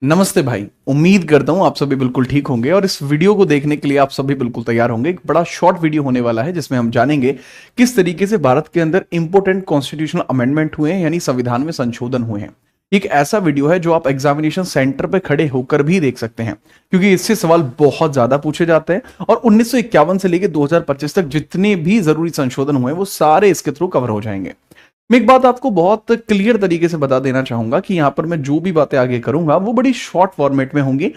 नमस्ते भाई। उम्मीद करता हूं आप सभी बिल्कुल ठीक होंगे और इस वीडियो को देखने के लिए आप सभी बिल्कुल तैयार होंगे। एक बड़ा शॉर्ट वीडियो होने वाला है जिसमें हम जानेंगे किस तरीके से भारत के अंदर इंपोर्टेंट कॉन्स्टिट्यूशनल अमेंडमेंट हुए हैं, यानी संविधान में संशोधन हुए हैं। एक ऐसा वीडियो है जो आप एग्जामिनेशन सेंटर पे खड़े होकर भी देख सकते हैं, क्योंकि इससे सवाल बहुत ज्यादा पूछे जाते हैं और 1951 से लेकर 2025 तक जितने भी जरूरी संशोधन हुए वो सारे इसके थ्रू कवर हो जाएंगे। मैं एक बात आपको बहुत क्लियर तरीके से बता देना चाहूंगा कि यहां पर मैं जो भी बातें आगे करूंगा वो बड़ी शॉर्ट फॉर्मेट में होंगी।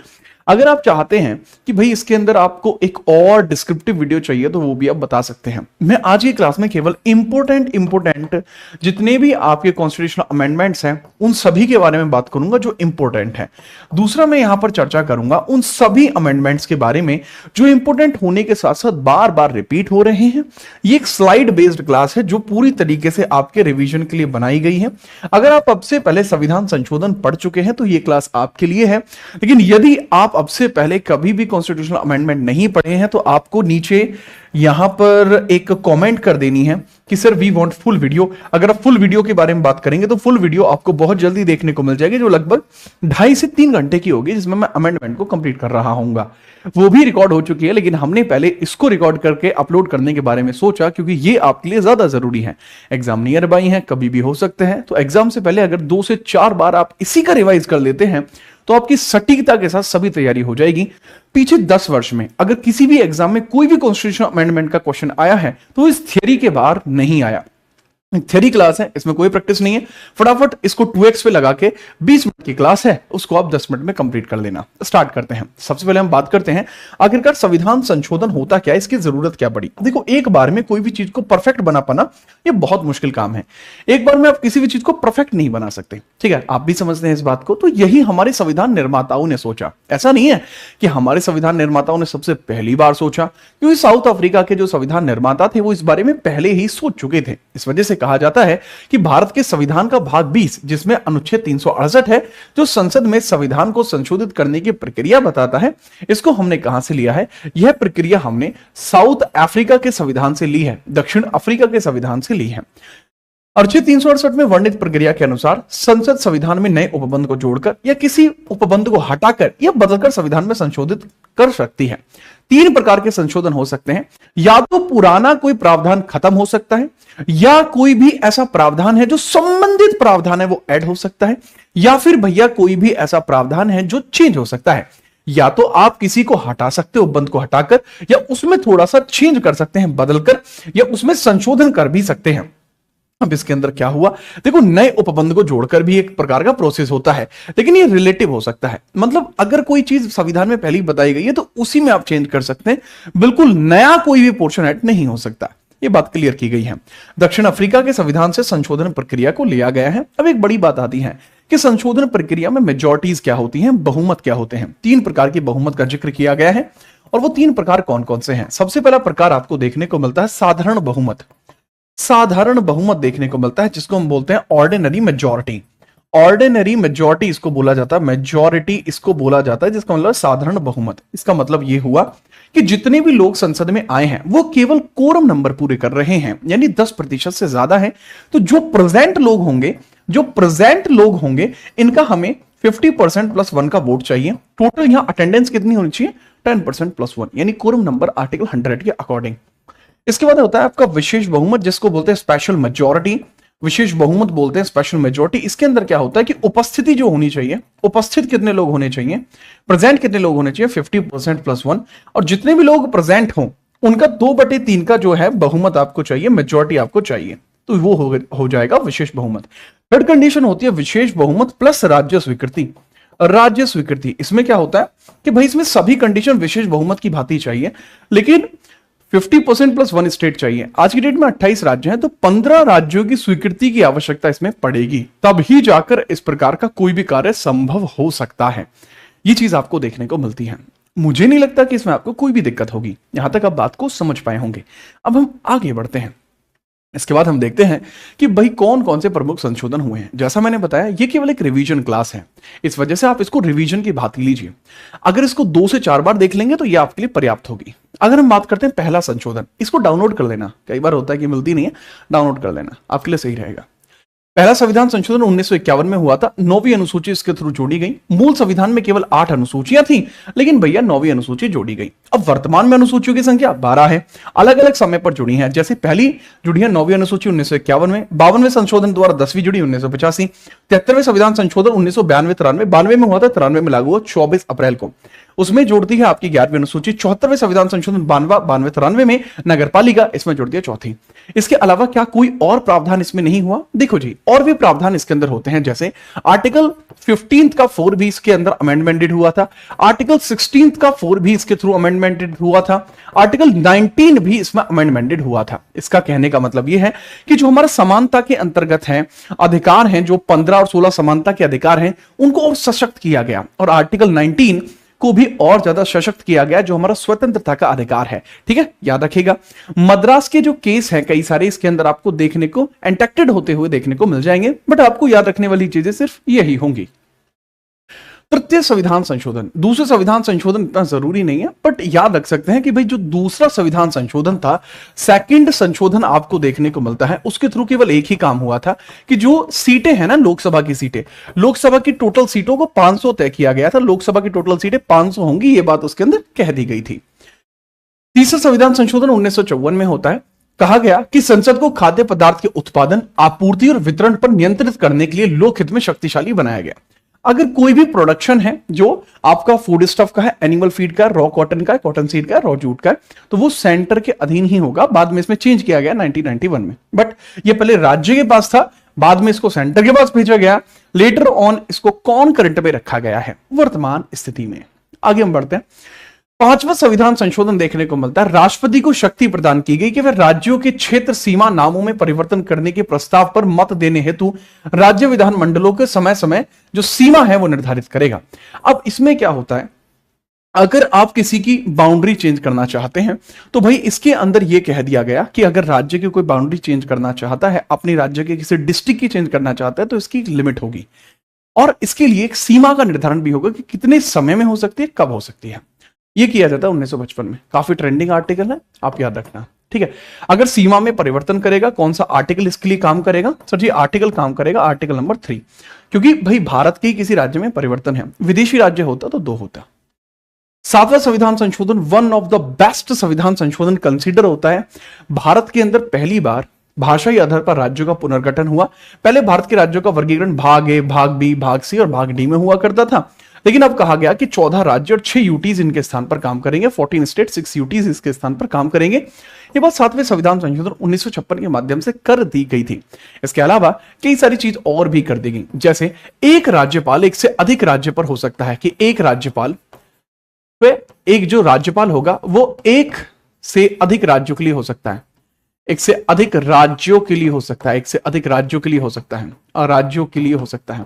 अगर आप चाहते हैं कि भाई इसके अंदर आपको एक और डिस्क्रिप्टिव वीडियो चाहिए तो वो भी आप बता सकते हैं। मैं आज की क्लास में केवल इंपोर्टेंट जितने भी आपके कॉन्स्टिट्यूशनल अमेंडमेंट्स हैं उन सभी के बारे में बात करूंगा जो इंपोर्टेंट है। दूसरा, मैं यहां पर चर्चा करूंगा उन सभी अमेंडमेंट्स के बारे में जो इंपोर्टेंट होने के साथ साथ बार बार रिपीट हो रहे हैं। ये एक स्लाइड बेस्ड क्लास है जो पूरी तरीके से आपके रिवीजन के लिए बनाई गई है। अगर आप अब से पहले संविधान संशोधन पढ़ चुके हैं तो ये क्लास आपके लिए है, लेकिन यदि आप अब से पहले कभी भी कॉन्स्टिट्यूशनल अमेंडमेंट नहीं पढ़े हैं तो आपको नीचे यहां पर एक कमेंट कर देनी है कि sir we want full video. अगर आप फुल वीडियो के बारे में बात करेंगे तो फुल वीडियो आपको बहुत जल्दी देखने को मिल जाएगी, जो लगभग 2.5 से 3 घंटे की होगी, जिसमें मैं अमेंडमेंट को कंप्लीट कर रहा हूंगा। वो भी रिकॉर्ड हो चुकी है, लेकिन हमने पहले इसको रिकॉर्ड करके अपलोड करने के बारे में सोचा क्योंकि ये आपके लिए ज्यादा जरूरी है। एग्जाम नियर बाई है, कभी भी हो सकते हैं, तो एग्जाम से पहले अगर 2 से 4 बार आप इसी का रिवाइज कर लेते हैं तो आपकी सटीकता के साथ सभी तैयारी हो जाएगी। पीछे 10 वर्ष में अगर किसी भी एग्जाम में कोई भी कॉन्स्टिट्यूशनल अमेंडमेंट का क्वेश्चन आया है तो इस थियरी के बाहर नहीं आया। थ्योरी क्लास है, इसमें कोई प्रैक्टिस नहीं है। फटाफट इसको 2x पे लगा के 20 मिनट की क्लास है, उसको आप 10 मिनट में कंप्लीट कर लेना। स्टार्ट करते हैं। सबसे पहले हम बात करते हैं आखिरकार संविधान संशोधन होता क्या है, इसकी जरूरत क्या पड़ी। देखो, एक बार में कोई भी चीज को परफेक्ट बना पाना ये बहुत मुश्किल काम है। एक बार में आप किसी भी चीज को परफेक्ट नहीं बना सकते, ठीक है, आप भी समझते हैं इस बात को। तो यही हमारे संविधान निर्माताओं ने सोचा। ऐसा नहीं है कि हमारे संविधान निर्माताओं ने सबसे पहली बार सोचा, क्योंकि साउथ अफ्रीका के जो संविधान निर्माता थे वो इस बारे में पहले ही सोच चुके थे। इस वजह से कहा जाता है कि भारत के संविधान का भाग 20, जिसमें अनुच्छेद 368 है, जो संसद में संविधान को संशोधित करने की प्रक्रिया बताता है, इसको हमने कहां से लिया है? यह प्रक्रिया हमने साउथ अफ्रीका के संविधान से ली है, दक्षिण अफ्रीका के संविधान से ली है। अनुच्छेद 368 में वर्णित प्रक्रिया के अनुसार संसद संविधान में नए उपबंध को जोड़कर या किसी उपबंध को हटाकर या बदलकर संविधान में संशोधित कर सकती है। 3 प्रकार के संशोधन हो सकते हैं। या तो पुराना कोई प्रावधान खत्म हो सकता है, या कोई भी ऐसा प्रावधान है जो संबंधित प्रावधान है वो ऐड हो सकता है, या फिर भैया कोई भी ऐसा प्रावधान है जो चेंज हो सकता है। या तो आप किसी को हटा सकते हो, उपबंध को हटाकर, या उसमें थोड़ा सा चेंज कर सकते हैं बदलकर, या उसमें संशोधन कर भी सकते हैं। अब इसके अंदर क्या हुआ, देखो, नए उपबंध को जोड़कर भी एक प्रकार का प्रोसेस होता है, लेकिन ये रिलेटिव हो सकता है। मतलब अगर कोई चीज संविधान में पहले ही बताई गई है तो उसी में आप चेंज कर सकते हैं, बिल्कुल नया कोई भी पोर्शन ऐड नहीं हो सकता। ये बात क्लियर की गई है। दक्षिण अफ्रीका के संविधान से संशोधन प्रक्रिया को लिया गया है। अब एक बड़ी बात आती है कि संशोधन प्रक्रिया में मेजॉरिटीज क्या होती हैं, बहुमत क्या होते हैं। 3 प्रकार की बहुमत का जिक्र किया गया है, और वो 3 प्रकार कौन कौन से हैं? सबसे पहला प्रकार आपको देखने को मिलता है साधारण बहुमत। साधारण बहुमत देखने को मिलता है, जिसको हम बोलते हैं ऑर्डिनरी मेजॉरिटी। ऑर्डिनरी मेजॉरिटी इसको बोला जाता है, मेजॉरिटी इसको बोला जाता है, जिसका मतलब साधारण बहुमत। इसका मतलब यह हुआ कि जितने भी लोग संसद में आए हैं वो केवल कोरम नंबर पूरे कर रहे हैं, यानी 10% से ज्यादा है। तो जो प्रेजेंट लोग होंगे इनका हमें 50% प्लस 1 का वोट चाहिए। टोटल यहां अटेंडेंस कितनी होनी चाहिए? 10% प्लस 1, यानी कोरम नंबर आर्टिकल 100 के अकॉर्डिंग। इसके बाद होता है आपका विशेष बहुमत, जिसको बोलते हैं स्पेशल मेजॉरिटी। विशेष बहुमत बोलते हैं स्पेशल मेजॉरिटी। इसके अंदर क्या होता है कि उपस्थिति जो होनी चाहिए, उपस्थित कितने लोग होने चाहिए, प्रेजेंट कितने लोग होने चाहिए, 50% प्लस 1, और जितने भी लोग प्रेजेंट हों उनका 2/3 का जो है बहुमत आपको चाहिए, मेजॉरिटी आपको चाहिए, तो वो हो जाएगा विशेष बहुमत। थर्ड कंडीशन होती है विशेष बहुमत प्लस राज्य स्वीकृति। राज्य स्वीकृति, इसमें क्या होता है कि भाई इसमें सभी कंडीशन विशेष बहुमत की भांति चाहिए, लेकिन 50% प्लस 1 स्टेट चाहिए। आज की डेट में 28 राज्य हैं, तो 15 राज्यों की स्वीकृति की आवश्यकता इसमें पड़ेगी, तभी जाकर इस प्रकार का कोई भी कार्य संभव हो सकता है। ये चीज आपको देखने को मिलती है। मुझे नहीं लगता कि इसमें आपको कोई भी दिक्कत होगी। यहां तक आप बात को समझ पाए होंगे। अब हम आगे बढ़ते हैं। इसके बाद हम देखते हैं कि भाई कौन कौन से प्रमुख संशोधन हुए हैं। जैसा मैंने बताया, ये केवल एक रिवीजन क्लास है, इस वजह से आप इसको रिवीजन की भांति लीजिए। अगर इसको 2 से 4 बार देख लेंगे तो ये आपके लिए पर्याप्त होगी। अगर हम बात करते हैं पहला संशोधन, इसको डाउनलोड कर लेना, कई बार होता है कि मिलती नहीं है, डाउनलोड कर लेना आपके लिए सही रहेगा। पहला संविधान संशोधन 1951 में हुआ था। 9वीं अनुसूची इसके थ्रू जोड़ी गई। मूल संविधान में केवल 8 अनुसूचियां थी, लेकिन भैया 9वीं अनुसूची जोड़ी गई। अब वर्तमान में अनुसूचियों की संख्या 12 है, अलग अलग समय पर जुड़ी है। जैसे पहली जुड़ी है 9वीं अनुसूची 1951 में, 52वें संशोधन द्वारा 10वीं जुड़ी 1985, 73वें संविधान संशोधन 1992-93, 92 में हुआ था, 93 में लागू हुआ 24 अप्रैल को। उसमें जोड़ती है आपकी 11वीं अनुसूची। 74वें संविधान संशोधन 92-93 में नगरपालिका इसमें जोड़ दिया चौथी। इसके अलावा क्या कोई और प्रावधान इसमें नहीं हुआ? देखो जी, और भी प्रावधान इसके अंदर होते हैं। जैसे आर्टिकल 15 का 4 भी इसके अंदर अमेंडमेंटेड हुआ था। आर्टिकल 16 का 4 भी इसके थ्रू अमेंडमेंटेड हुआ था। आर्टिकल 19 भी इसमें अमेंडमेंटेड हुआ था। इसका कहने का मतलब यह है कि जो हमारा समानता के अंतर्गत है अधिकार हैं, जो 15 और 16 समानता के अधिकार हैं, उनको और सशक्त किया गया। और आर्टिकल 19 को भी और ज्यादा सशक्त किया गया, जो हमारा स्वतंत्रता का अधिकार है। ठीक है, याद रखिएगा। मद्रास के जो केस हैं कई सारे, इसके अंदर आपको देखने को एंटेक्टेड होते हुए देखने को मिल जाएंगे, बट आपको याद रखने वाली चीजें सिर्फ यही होंगी। तृतीय संविधान संशोधन, दूसरे संविधान संशोधन इतना जरूरी नहीं है, बट याद रख सकते हैं कि भाई जो दूसरा संविधान संशोधन था, सेकंड संशोधन आपको देखने को मिलता है। उसके थ्रू केवल एक ही काम हुआ था कि जो सीटें हैं ना, लोकसभा की सीटें, लोकसभा की टोटल सीटों को 500 तय किया गया था। लोकसभा की टोटल सीटें 500 होंगी, ये बात उसके अंदर कह दी गई थी। तीसरा संविधान संशोधन 1954 में होता है। कहा गया कि संसद को खाद्य पदार्थ के उत्पादन, आपूर्ति और वितरण पर नियंत्रित करने के लिए लोकहित में शक्तिशाली बनाया गया। अगर कोई भी प्रोडक्शन है जो आपका फूड स्टफ का है, एनिमल फीड का, रॉ कॉटन का, कॉटन सीड का, रॉ जूट का, तो वो सेंटर के अधीन ही होगा। बाद में इसमें चेंज किया गया 1991 में, बट ये पहले राज्य के पास था, बाद में इसको सेंटर के पास भेजा गया। लेटर ऑन इसको कॉन्करेंट में रखा गया है वर्तमान स्थिति में। आगे हम बढ़ते हैं। पांचवा संविधान संशोधन देखने को मिलता है। राष्ट्रपति को शक्ति प्रदान की गई कि वह राज्यों के क्षेत्र सीमा नामों में परिवर्तन करने के प्रस्ताव पर मत देने हेतु राज्य विधानमंडलों के समय समय जो सीमा है वो निर्धारित करेगा। अब इसमें क्या होता है, अगर आप किसी की बाउंड्री चेंज करना चाहते हैं तो भाई इसके अंदर यह कह दिया गया कि अगर राज्य की कोई बाउंड्री चेंज करना चाहता है, अपनी राज्य के किसी डिस्ट्रिक्ट की चेंज करना चाहता है, तो इसकी लिमिट होगी और इसके लिए एक सीमा का निर्धारण भी होगा कि कितने समय में हो सकती है, कब हो सकती है। यह किया जाता है 1955 में। काफी ट्रेंडिंग आर्टिकल है, आप याद रखना। ठीक है, अगर सीमा में परिवर्तन करेगा, कौन सा आर्टिकल इसके लिए काम करेगा? सर जी आर्टिकल काम करेगा आर्टिकल नंबर 3, क्योंकि भाई भारत के किसी राज्य में परिवर्तन है, विदेशी राज्य होता तो 2 होता। सातवां संविधान संशोधन वन ऑफ द बेस्ट संविधान संशोधन कंसीडर होता है। भारत के अंदर पहली बार भाषाई आधार पर राज्यों का पुनर्गठन हुआ। पहले भारत के राज्यों का वर्गीकरण भाग ए, भाग बी, भाग सी और भाग डी में हुआ करता था, लेकिन अब कहा गया कि 14 राज्य और 6 यूटीज इनके स्थान पर काम करेंगे। 14 स्टेट, 6 यूटीज इसके स्थान पर काम करेंगे। ये बात 7वें संविधान संशोधन 1956 के माध्यम से कर दी गई थी। इसके अलावा कई सारी चीज और भी कर दी गई, जैसे एक राज्यपाल एक से अधिक राज्य पर हो सकता है, कि एक राज्यपाल एक जो राज्यपाल होगा वो एक से अधिक राज्यों के लिए हो सकता है, एक से अधिक राज्यों के लिए हो सकता है, एक से अधिक राज्यों के लिए हो सकता है और राज्यों के लिए हो सकता है।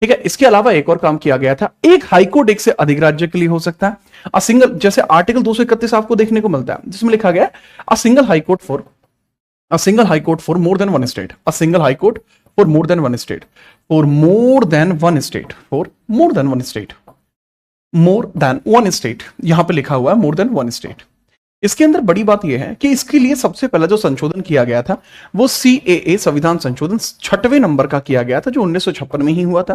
ठीक है, इसके अलावा एक और काम किया गया था, एक हाईकोर्ट एक से अधिक राज्य के लिए हो सकता है। अ सिंगल, जैसे आर्टिकल 231 आपको देखने को मिलता है जिसमें लिखा गया a single high court for more than one state, a single high court for more than one state, for more than one state, for more than one state, more than one state, यहां पे लिखा हुआ है मोर देन वन स्टेट। इसके अंदर बड़ी बात यह है कि इसके लिए सबसे पहला जो संशोधन किया गया था वो CAA संविधान संशोधन 6वें नंबर का किया गया था, जो 1956 में ही हुआ था।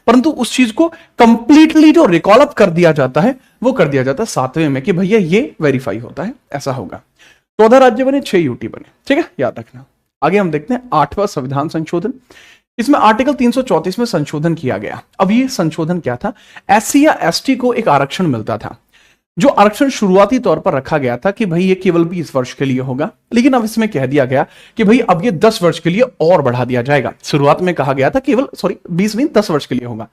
परंतु उस चीज को कंप्लीटली जो रिकॉल अप कर दिया जाता है वो कर दिया जाता है 7वें में कि भैया ये वेरीफाई होता है, ऐसा होगा। 14 राज्य बने, 6 यूटी बने। ठीक है, याद रखना। आगे हम देखते हैं 8वां संविधान संशोधन। इसमें आर्टिकल 334 में संशोधन किया गया। अब ये संशोधन क्या था? SC या ST को एक आरक्षण मिलता था, जो आरक्षण शुरुआती तौर पर रखा गया था कि भाई ये केवल 20 वर्ष के लिए होगा, लेकिन अब इसमें कह दिया गया कि भाई अब ये 10 वर्ष के लिए और बढ़ा दिया जाएगा। शुरुआत में कहा गया था केवल 20 नहीं 10 वर्ष के लिए होगा।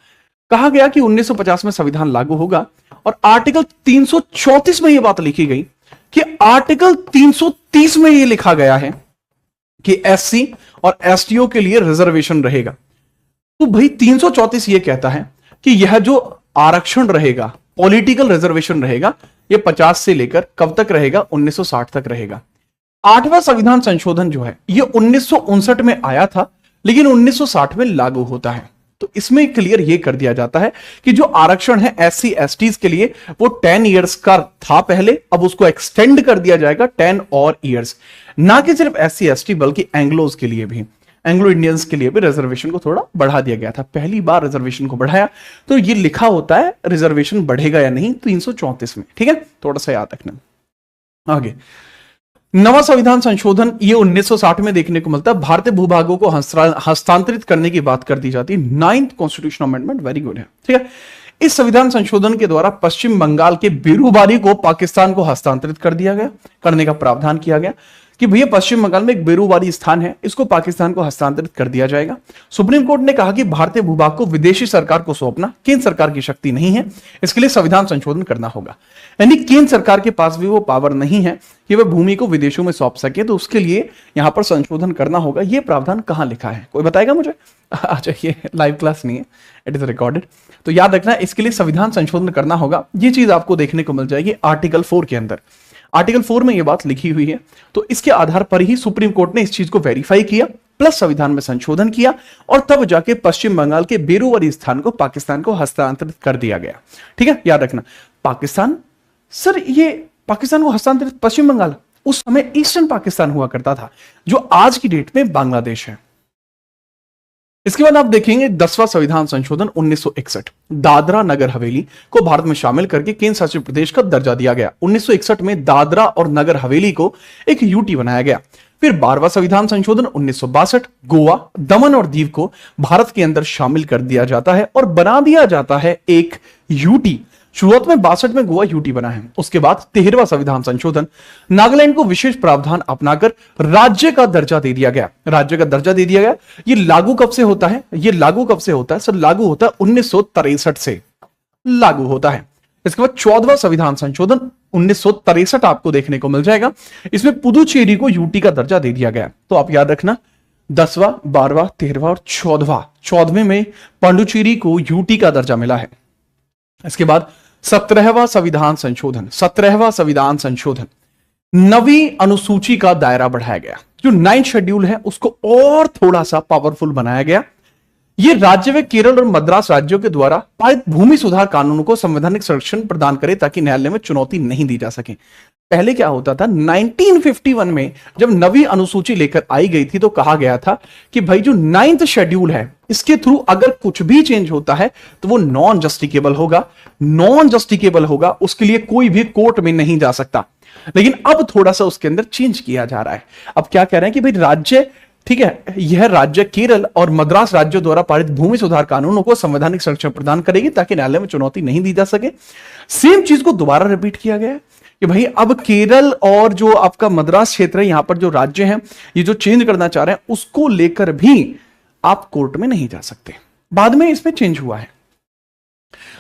कहा गया कि 1950 में संविधान लागू होगा और आर्टिकल 334 में यह बात लिखी गई कि आर्टिकल 330 में यह लिखा गया है कि SC और STO के लिए रिजर्वेशन रहेगा। तो भाई 334 यह कहता है कि यह जो आरक्षण रहेगा, पॉलिटिकल रिजर्वेशन रहेगा, ये 50 से लेकर कब तक रहेगा? 1960 तक रहेगा। 8वां संविधान संशोधन जो है ये 1959 में आया था, लेकिन 1960 में लागू होता है। तो इसमें क्लियर ये कर दिया जाता है कि जो आरक्षण है SC STs के लिए वो 10 इयर्स का था पहले, अब उसको एक्सटेंड कर दिया जाएगा 10 और इयर्स। ना कि सिर्फ SC ST बल्कि एंग्लोज के लिए भी। एंग्लो इंडियंस के लिए भी रिजर्वेशन को थोड़ा बढ़ा दिया गया था। पहली बार रिजर्वेशन को बढ़ाया, तो ये लिखा होता है रिजर्वेशन बढ़ेगा या नहीं 334 में, ठीक है, थोड़ा सा याद रखना। आगे नवा संविधान संशोधन, ये 1960 में देखने को मिलता है। भारतीय भूभागों को हस्तांतरित करने की बात कर दी जाती है। 9th constitution amendment, very good है, ठीक है। इस संविधान संशोधन के द्वारा पश्चिम बंगाल के बेरूबारी को पाकिस्तान को हस्तांतरित कर दिया गया, करने का प्रावधान किया गया कि भैया पश्चिम बंगाल में एक बेरूबारी स्थान है, इसको पाकिस्तान को हस्तांतरित कर दिया जाएगा। सुप्रीम कोर्ट ने कहा कि भारतीय भूभाग को विदेशी सरकार को सौंपना केंद्र सरकार की शक्ति नहीं है, इसके लिए संविधान संशोधन करना होगा। यानी केंद्र सरकार के पास भी वो पावर नहीं है कि वह भूमि को विदेशों में सौंप सके, तो उसके लिए यहां पर संशोधन करना होगा। यह प्रावधान कहां लिखा है, कोई बताएगा मुझे? अच्छा, ये लाइव क्लास नहीं है, इट इज रिकॉर्डेड, तो याद रखना इसके लिए संविधान संशोधन करना होगा। ये चीज आपको देखने को मिल जाएगी आर्टिकल 4 के अंदर। आर्टिकल 4 में यह बात लिखी हुई है, तो इसके आधार पर ही सुप्रीम कोर्ट ने इस चीज को वेरीफाई किया, प्लस संविधान में संशोधन किया, और तब जाके पश्चिम बंगाल के बेरूबारी स्थान को पाकिस्तान को हस्तांतरित कर दिया गया। ठीक है, याद रखना। पाकिस्तान, सर ये पाकिस्तान को हस्तांतरित, पश्चिम बंगाल उस समय ईस्टर्न पाकिस्तान हुआ करता था, जो आज की डेट में बांग्लादेश है। इसके बाद आप देखेंगे 10वां संविधान संशोधन 1961, दादरा नगर हवेली को भारत में शामिल करके केंद्र शासित प्रदेश का दर्जा दिया गया। 1961 में दादरा और नगर हवेली को एक यूटी बनाया गया। फिर 12वां संविधान संशोधन 1962, गोवा, दमन और दीव को भारत के अंदर शामिल कर दिया जाता है और बना दिया जाता है एक यूटी। शुरुआत में 62 में गोवा यूटी बना है। उसके बाद 13वां संविधान संशोधन, नागालैंड को विशेष प्रावधान अपनाकर राज्य का दर्जा दे दिया गया। राज्य का दर्जा दे दिया गया। ये लागू कब से होता है? ये लागू कब से होता है सर? लागू होता है 1963 से लागू होता है। इसके बाद 14वां संविधान संशोधन 1963 आपको देखने को मिल जाएगा। इसमें पुदुचेरी को यूटी का दर्जा दे दिया गया। तो आप याद रखना 10वां, 12वां, 13वां और 14वां। 14वें में पांडुचेरी को यूटी का दर्जा मिला है। इसके बाद 17वां संविधान संशोधन, 17वां संविधान संशोधन, नवी अनुसूची का दायरा बढ़ाया गया। जो 9th शेड्यूल है उसको और थोड़ा सा पावरफुल बनाया गया। यह राज्य व केरल और मद्रास राज्यों के द्वारा पारित भूमि सुधार कानूनों को संवैधानिक संरक्षण प्रदान करे ताकि न्यायालय में चुनौती नहीं दी जा सके। पहले क्या होता था, 1951 में जब नवी अनुसूची लेकर आई गई थी तो कहा गया था कि भाई जो 9th शेड्यूल है इसके थ्रू अगर कुछ भी चेंज होता है तो वो नॉन जस्टिकेबल होगा। नॉन जस्टिकेबल होगा, उसके लिए कोई भी कोर्ट में नहीं जा सकता। लेकिन अब थोड़ा सा उसके अंदर चेंज किया जा रहा है। अब क्या कह रहे हैं कि भाई राज्य, ठीक है, यह राज्य केरल और मद्रास राज्यों द्वारा पारित भूमि सुधार कानूनों को संवैधानिक संरक्षण प्रदान करेगी ताकि न्यायालय में चुनौती नहीं दी जा सके। सेम चीज को दोबारा रिपीट किया गया है कि भाई अब केरल और जो आपका मद्रास क्षेत्र है, यहां पर जो राज्य हैं, ये जो चेंज करना चाह रहे हैं उसको लेकर भी आप कोर्ट में नहीं जा सकते। बाद में इसमें चेंज हुआ है।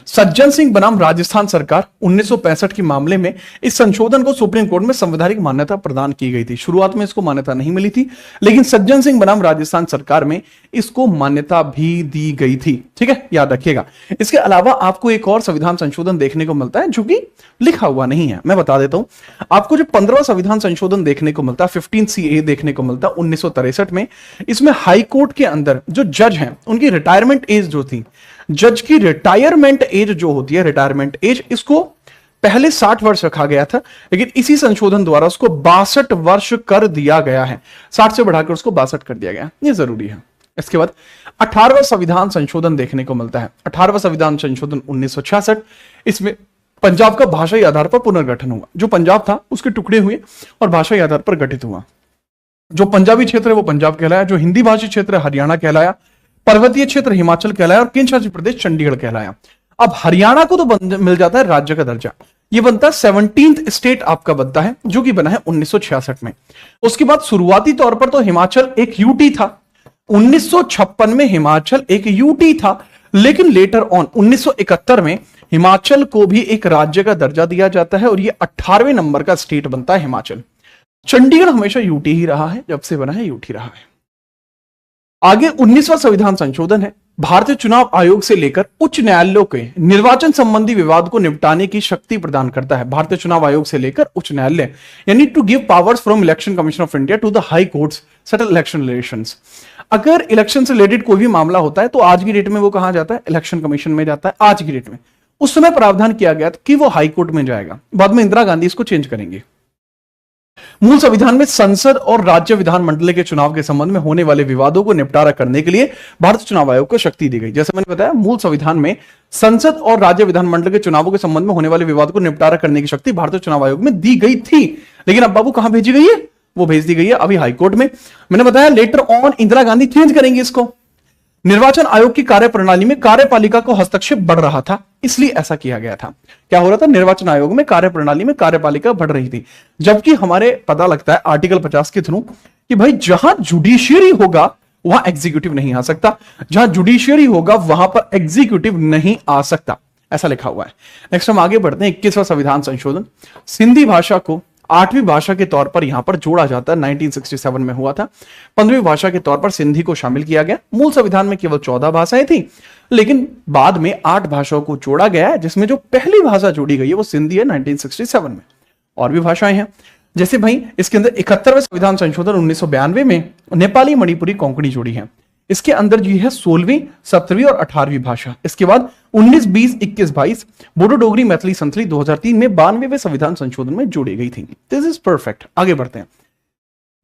सज्जन सिंह बनाम राजस्थान सरकार 1965 के मामले में इस संशोधन को सुप्रीम कोर्ट में संवैधानिक मान्यता प्रदान की गई थी। शुरुआत में इसको मान्यता नहीं मिली थी, लेकिन सज्जन सिंह बनाम राजस्थान सरकार में इसको मान्यता भी दी गई थी। ठीक है, याद रखिएगा। इसके अलावा आपको एक और संविधान संशोधन देखने को मिलता है जो कि लिखा हुआ नहीं है, मैं बता देता हूं आपको। जो 15वां संविधान संशोधन देखने को मिलता है, 15CA देखने को मिलता है 1963 में। इसमें हाई कोर्ट के अंदर जो जज हैं उनकी रिटायरमेंट एज जो थी, जज की रिटायरमेंट एज जो होती है, रिटायरमेंट एज, इसको पहले 60 वर्ष रखा गया था, लेकिन इसी संशोधन द्वारा उसको 62 वर्ष कर दिया गया है। 60 से बढ़ाकर उसको 62 कर दिया गया, ये जरूरी है। इसके बाद 18वां संविधान संशोधन देखने को मिलता है। 18वां संविधान संशोधन 1966। इसमें पंजाब का भाषाई आधार पर पुनर्गठन हुआ। जो पंजाब था उसके टुकड़े हुए और भाषाई आधार पर गठित हुआ। जो पंजाबी क्षेत्र है वो पंजाब कहलाया, जो हिंदी भाषी क्षेत्र है हरियाणा कहलाया, पर्वतीय क्षेत्र हिमाचल कहलाया और केंद्र शासित प्रदेश चंडीगढ़ कहलाया। अब हरियाणा को तो मिल जाता है राज्य का दर्जा, ये बनता है 17th स्टेट आपका बनता है, जो कि बना है 1966 में। उसके बाद शुरुआती तौर पर तो हिमाचल एक यूटी था। 1956 में हिमाचल एक यूटी था, लेकिन लेटर ऑन 1971 में हिमाचल को भी एक राज्य का दर्जा दिया जाता है और ये 18वें नंबर का स्टेट बनता है हिमाचल। चंडीगढ़ हमेशा यूटी ही रहा है, जब से बना है यूटी रहा है। आगे 19वां संविधान संशोधन है। भारतीय चुनाव आयोग से लेकर उच्च न्यायालयों के निर्वाचन संबंधी विवाद को निपटाने की शक्ति प्रदान करता है। भारतीय चुनाव आयोग से लेकर उच्च न्यायालय, यानी to give powers from election commission of India to the high courts settle election relations. अगर इलेक्शन से रिलेटेड कोई भी मामला होता है तो आज की डेट में वो कहां जाता है? इलेक्शन कमीशन में जाता है। आज की डेट में, उस समय प्रावधान किया गया था कि वो हाई कोर्ट में जाएगा। बाद में इंदिरा गांधी इसको चेंज करेंगे। मूल संविधान में संसद और राज्य विधानमंडल के चुनाव के संबंध में होने वाले विवादों को निपटारा करने के लिए भारतीय चुनाव आयोग को शक्ति दी गई। जैसे मैंने बताया, मूल संविधान में संसद और राज्य विधानमंडल के चुनावों के संबंध में होने वाले विवादों को निपटारा करने की शक्ति भारतीय चुनाव आयोग में दी गई थी। लेकिन अब बाबू कहां भेजी गई है? वो भेज दी गई है अभी हाईकोर्ट में। मैंने बताया later on Indira Gandhi change करेंगे इसको। निर्वाचन आयोग की कार्यप्रणाली में कार्यपालिका को हस्तक्षेप बढ़ रहा था, इसलिए ऐसा किया गया था। क्या हो रहा था? निर्वाचन आयोग में कार्यप्रणाली में कार्यपालिका बढ़ रही थी, जबकि हमारे पता लगता है आर्टिकल 50 के थ्रू कि भाई जहां जुडिशियरी होगा वहां एग्जीक्यूटिव नहीं आ सकता, जहां जुडिशियरी होगा वहां पर एग्जीक्यूटिव नहीं आ सकता, ऐसा लिखा हुआ है। नेक्स्ट हम आगे बढ़ते हैं। 21वां संविधान संशोधन, सिंधी भाषा को 8वीं भाषा के तौर पर यहां पर जोड़ा जाता है। 1967 में हुआ था। 15वीं भाषा के तौर पर सिंधी को शामिल किया गया। मूल संविधान में केवल 14 भाषाएं थी, लेकिन बाद में 8 भाषाओं को जोड़ा गया है, जिसमें जो पहली भाषा जोड़ी गई है वो सिंधी है 1967 में। और भी भाषाएं हैं, जैसे भाई इसके अंदर 71वें संविधान संशोधन 1992 में नेपाली, मणिपुरी, कोंकणी जोड़ी है। इसके अंदर जो है 16वीं, 17वीं और 18वीं भाषा। इसके बाद 19, 20, 21, 22 बोडो, डोगरी, मैथिली, संथली 2003 में 92वें संविधान संशोधन में जोड़ी गई थी। This is perfect. आगे बढ़ते हैं।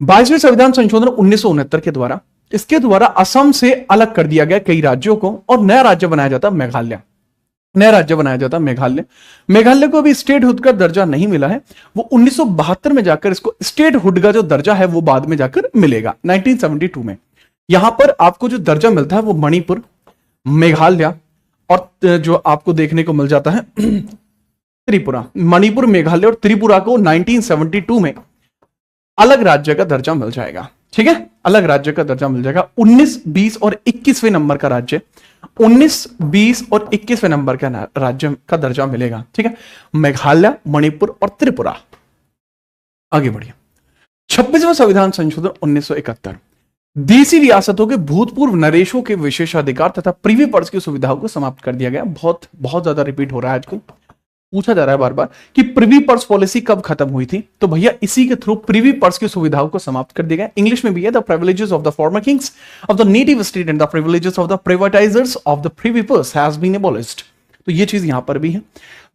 22वें संविधान संशोधन 1969 के द्वारा, इसके द्वारा असम से अलग कर दिया गया कई राज्यों को और नया राज्य बनाया जाता मेघालय। नया राज्य बनाया जाता मेघालय। मेघालय को अभी स्टेट हुड का दर्जा नहीं मिला है, वो 1972 में जाकर इसको स्टेट हुड का जो दर्जा है वो बाद में जाकर मिलेगा 1972 में। यहां पर आपको जो दर्जा मिलता है वो मणिपुर, मेघालय और जो आपको देखने को मिल जाता है त्रिपुरा। मणिपुर, मेघालय और त्रिपुरा को 1972 में अलग राज्य का दर्जा मिल जाएगा। ठीक है, अलग राज्य का दर्जा मिल जाएगा। 19, 20 और 21वें नंबर का राज्य, 19, 20 और 21वें नंबर का राज्य का दर्जा मिलेगा। ठीक है, मेघालय, मणिपुर और त्रिपुरा। आगे बढ़िए। 26वां संविधान संशोधन 1971, देसी रियासतों के भूतपूर्व नरेशों के विशेषाधिकार तथा प्रीवी पर्स की सुविधाओं को समाप्त कर दिया गया। बहुत ज्यादा रिपीट हो रहा है आजकल, पूछा जा रहा है बार बार कि प्रीवी पर्स पॉलिसी कब खत्म हुई थी, तो भैया इसी के थ्रू प्रीवी पर्स की सुविधाओं को समाप्त कर दिया गया। इंग्लिश में भी है, the privileges of the former kings of the native state and the privileges of the privatisers of the privy purse has been abolished. तो ये चीज यहां पर भी है।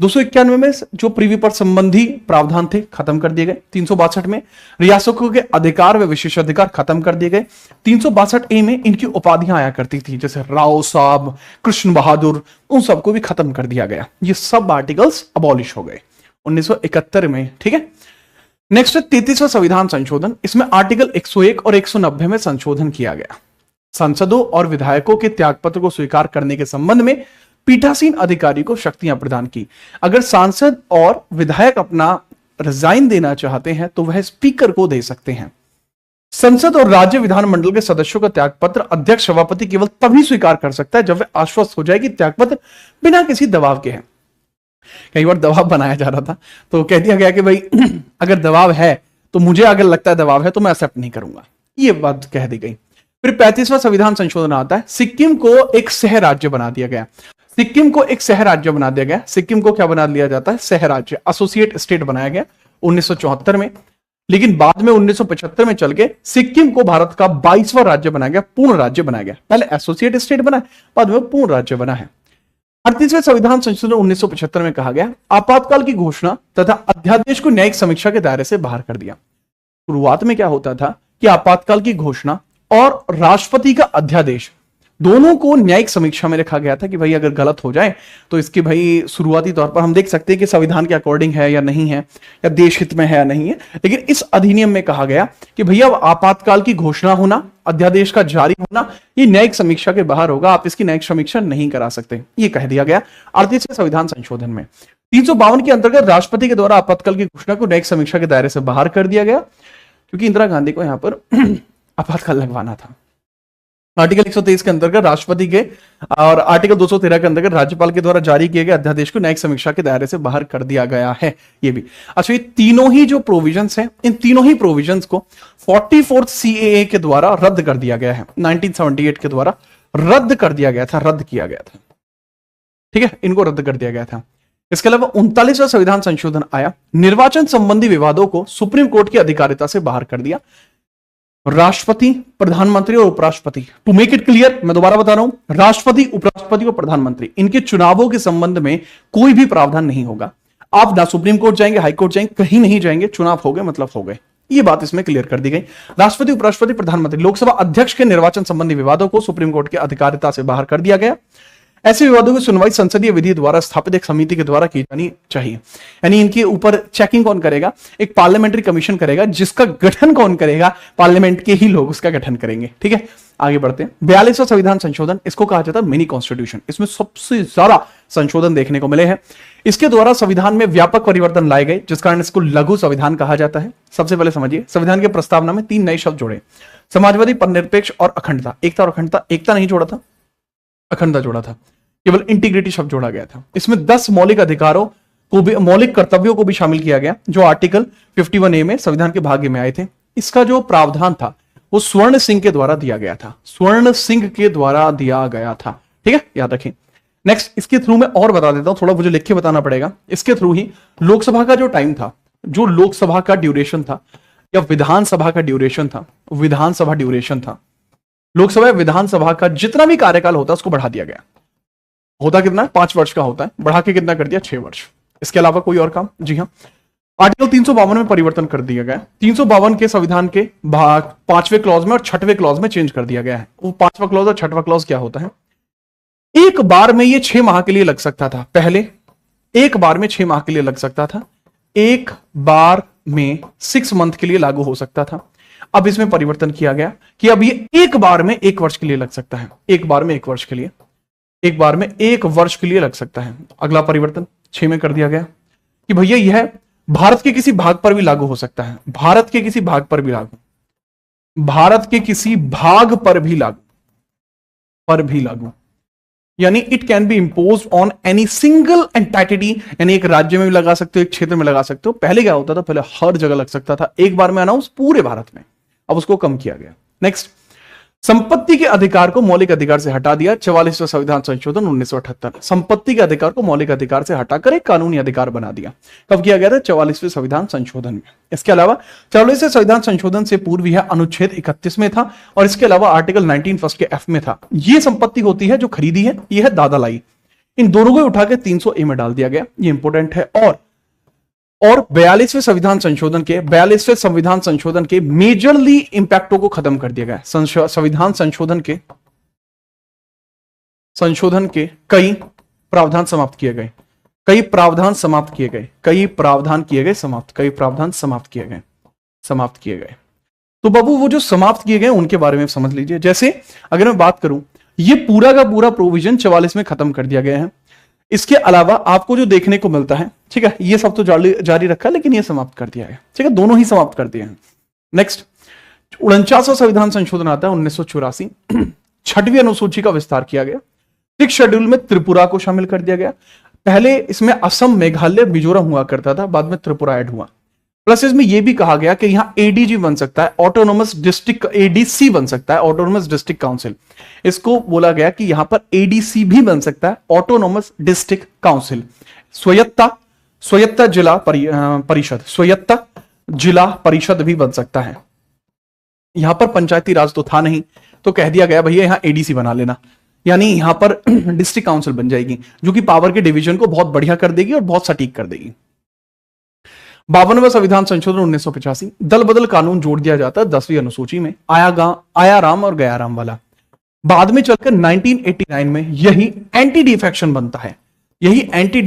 291 में जो प्रीवी पर्स संबंधी प्रावधान थे खत्म कर दिए गए। 362 में रियासतों के अधिकार व विशेषाधिकार खत्म कर दिए गए। 362A में इनकी उपाधियां आया करती थी, जैसे राव साहब, कृष्ण बहादुर, उन सबको भी खत्म कर दिया गया। ये सब आर्टिकल्स अबॉलिश हो गए 1971 में। ठीक है, नेक्स्ट 33वां संविधान संशोधन, इसमें आर्टिकल 101 और 190 में संशोधन किया गया। सांसदों और विधायकों के त्यागपत्र को स्वीकार करने के संबंध में पीठासीन अधिकारी को शक्तियां प्रदान की। अगर सांसद और विधायक अपना रिजाइन देना चाहते हैं तो वह स्पीकर को दे सकते हैं। संसद और राज्य विधानमंडल के सदस्यों का त्यागपत्र अध्यक्ष सभापति केवल तभी स्वीकार कर सकता है जब वह आश्वस्त हो जाए कि त्यागपत्र बिना किसी दबाव के है। कई बार दबाव बनाया जा रहा था तो कह दिया गया कि भाई अगर दबाव है तो मुझे अगर लगता है दबाव है तो मैं एक्सेप्ट नहीं करूंगा, ये बात कह दी गई। फिर 35वां संविधान संशोधन आता है। सिक्किम को एक सह राज्य बना दिया गया। सिक्किम को एक सह राज्य बना दिया गया। सिक्किम को क्या बना दिया जाता है? सह राज्य, एसोसिएट स्टेट बनाया गया 1974 में। लेकिन बाद में 1975 में चल के सिक्किम को भारत का 22वां राज्य बनाया गया, पूर्ण राज्य बनाया गया। पहले एसोसिएट स्टेट बना, बाद में पूर्ण राज्य बना है। 38वें संविधान संशोधन 1975 में कहा गया आपातकाल की घोषणा तथा अध्यादेश को न्यायिक समीक्षा के दायरे से बाहर कर दिया। शुरुआत में क्या होता था कि आपातकाल की घोषणा और राष्ट्रपति का अध्यादेश दोनों को न्यायिक समीक्षा में रखा गया था कि भाई अगर गलत हो जाए तो इसकी भाई शुरुआती तौर पर हम देख सकते हैं कि संविधान के अकॉर्डिंग है या नहीं है, या देश हित में है या नहीं है। लेकिन इस अधिनियम में कहा गया कि भैया आपातकाल की घोषणा होना, अध्यादेश का जारी होना, ये न्यायिक समीक्षा के बाहर होगा, आप इसकी न्यायिक समीक्षा नहीं करा सकते, ये कह दिया गया 38वें संविधान संशोधन में। 352 के अंतर्गत राष्ट्रपति के द्वारा आपातकाल की घोषणा को न्यायिक समीक्षा के दायरे से बाहर कर दिया गया, क्योंकि इंदिरा गांधी को यहां पर आपातकाल लगवाना था। आर्टिकल 123 के अंतर्गत राष्ट्रपति के और आर्टिकल 213 के अंतर्गत राज्यपाल के द्वारा जारी किए गए अध्यादेश को न्यायिक समीक्षा के दायरे से बाहर कर दिया गया है। ये भी अच्छा, ये तीनों ही जो प्रोविजंस हैं, इन तीनों ही प्रोविजंस को 44th CAA के द्वारा रद्द कर दिया गया है। 1978 के द्वारा रद्द कर दिया गया था, रद्द किया गया था। ठीक है, इनको रद्द कर दिया गया था। इसके अलावा 39वां संविधान संशोधन आया। निर्वाचन संबंधी विवादों को सुप्रीम कोर्ट की अधिकारिता से बाहर कर दिया। राष्ट्रपति, प्रधानमंत्री और उपराष्ट्रपति, टू मेक इट क्लियर, मैं दोबारा बता रहा हूं, राष्ट्रपति, उपराष्ट्रपति और प्रधानमंत्री, इनके चुनावों के संबंध में कोई भी प्रावधान नहीं होगा। आप ना सुप्रीम कोर्ट जाएंगे, हाई कोर्ट जाएंगे, कहीं नहीं जाएंगे, चुनाव हो गए मतलब हो गए। ये बात इसमें क्लियर कर दी गई। राष्ट्रपति, उपराष्ट्रपति, प्रधानमंत्री, लोकसभा अध्यक्ष के निर्वाचन संबंधी विवादों को सुप्रीम कोर्ट की अधिकारिता से बाहर कर दिया गया। ऐसे विवादों की सुनवाई संसदीय विधि द्वारा स्थापित एक समिति के द्वारा की जानी चाहिए। यानी इनके ऊपर चेकिंग कौन करेगा? एक पार्लियामेंट्री कमीशन करेगा, जिसका गठन कौन करेगा? पार्लियामेंट के ही लोग उसका गठन करेंगे। ठीक है, आगे बढ़ते हैं। 42वां संविधान संशोधन, इसको कहा जाता है मिनी कॉन्स्टिट्यूशन। इसमें सबसे ज्यादा संशोधन देखने को मिले हैं। इसके द्वारा संविधान में व्यापक परिवर्तन लाए गए, जिस कारण इसको लघु संविधान कहा जाता है। सबसे पहले समझिए, संविधान के प्रस्तावना में 3 नए शब्द जोड़े: समाजवादी, परनिरपेक्ष और अखंडता। एकता और अखंडता, एकता नहीं जोड़ा था, अखंडता जोड़ा था। केवल इंटीग्रिटी शब्द जोड़ा गया था। इसमें 10 मौलिक अधिकारों को भी, मौलिक कर्तव्यों को भी शामिल किया गया, जो आर्टिकल 51A में संविधान के भाग्य में आए थे। इसका जो प्रावधान था वो स्वर्ण सिंह के द्वारा दिया गया था, स्वर्ण सिंह के द्वारा दिया गया था। ठीक है, याद रखें। नेक्स्ट, इसके थ्रू मैं और बता देता हूं, थोड़ा मुझे लिख के बताना पड़ेगा। इसके थ्रू ही लोकसभा का जो टाइम था, जो लोकसभा का ड्यूरेशन था या विधानसभा का ड्यूरेशन था, विधानसभा ड्यूरेशन था, लोकसभा विधानसभा का जितना भी कार्यकाल होता है उसको बढ़ा दिया गया। होता कितना है? 5 वर्ष का होता है, बढ़ा के कितना कर दिया? 6 वर्ष। इसके अलावा कोई और काम? जी हाँ, आर्टिकल 352 में परिवर्तन कर दिया गया। 352 के संविधान के 5वें क्लॉज में और 6वें क्लॉज में चेंज कर दिया गया है। वो 5वां क्लॉज और 6वां क्लॉज क्या होता है? एक बार में ये 6 माह के लिए लग सकता था। पहले एक बार में 6 माह के लिए लग सकता था, एक बार में 6 मंथ के लिए लागू हो सकता था। अब इसमें परिवर्तन किया गया कि अब ये एक बार में 1 वर्ष के लिए लग सकता है। एक बार में 1 वर्ष के लिए, एक बार में 1 वर्ष के लिए लग सकता है। अगला परिवर्तन 6 में कर दिया गया कि भैया यह भारत के किसी भाग पर भी लागू हो सकता है। भारत के किसी भाग पर भी लागू, भारत के किसी भाग पर भी लागू, यानी it can be impose on any single entity. यानी एक राज्य में भी लगा सकते हो, एक क्षेत्र में लगा सकते हो। पहले क्या होता था? पहले हर जगह लग सकता था, एक बार में अनाउंस पूरे भारत में। अब उसको कम किया गया। नेक्स्ट, संपत्ति के अधिकार को मौलिक अधिकार से हटा दिया। 44वां संविधान संशोधन 1978, संपत्ति के अधिकार को मौलिक अधिकार से हटाकर एक कानूनी अधिकार बना दिया। कब किया गया था? 44वें संविधान संशोधन में। इसके अलावा 44वें संविधान संशोधन से पूर्व यह अनुच्छेद 31 में था और इसके अलावा आर्टिकल 19 फर्स्ट के F में था। यह संपत्ति होती है जो खरीदी है, यह है दादा लाई। इन दोनों को उठा के 300A में डाल दिया गया। यह इंपॉर्टेंट है। और 42वें संविधान संशोधन के मेजरली इंपैक्टों को खत्म कर दिया गया। संविधान संशोधन के कई प्रावधान समाप्त किए गए, समाप्त किए गए। तो बाबू वो जो समाप्त किए गए उनके बारे में समझ लीजिए। जैसे अगर मैं बात करूं, ये पूरा का पूरा प्रोविजन 44 में खत्म कर दिया गया है। इसके अलावा आपको जो देखने को मिलता है, ठीक है, ये सब तो जारी रखा है, लेकिन ये समाप्त कर दिया है। ठीक है, दोनों ही समाप्त कर दिए हैं। नेक्स्ट, 49वां संविधान संशोधन आता है 1984। 6वीं अनुसूची का विस्तार किया गया। 6th शेड्यूल में त्रिपुरा को शामिल कर दिया गया। पहले इसमें असम, मेघालय, मिजोरम हुआ करता था, बाद में त्रिपुरा ऐड हुआ। प्लस इसमें यह भी कहा गया कि यहां एडीजी बन सकता है, ऑटोनोमस डिस्ट्रिक्ट, एडीसी बन सकता है, ऑटोनोमस डिस्ट्रिक्ट काउंसिल। इसको बोला गया कि यहां पर एडीसी भी बन सकता है, ऑटोनोमस डिस्ट्रिक्ट काउंसिल। स्वायत्ता जिला परिषद, स्वायत्ता जिला परिषद भी बन सकता है। यहां पर पंचायती राज तो था नहीं, तो कह दिया गया भैया यहां एडीसी बना लेना, यानी यहां पर डिस्ट्रिक्ट काउंसिल बन जाएगी, जो कि पावर के डिवीजन को बहुत बढ़िया कर देगी और बहुत सटीक कर देगी। 52वां संविधान संशोधन 1985, दल बदल कानून जोड़ दिया जाता है 10वीं अनुसूची में, आया राम और गया राम वाला। बाद में चलकर 1989 में यही एंटी डिफेक्शन बनता है। एंटी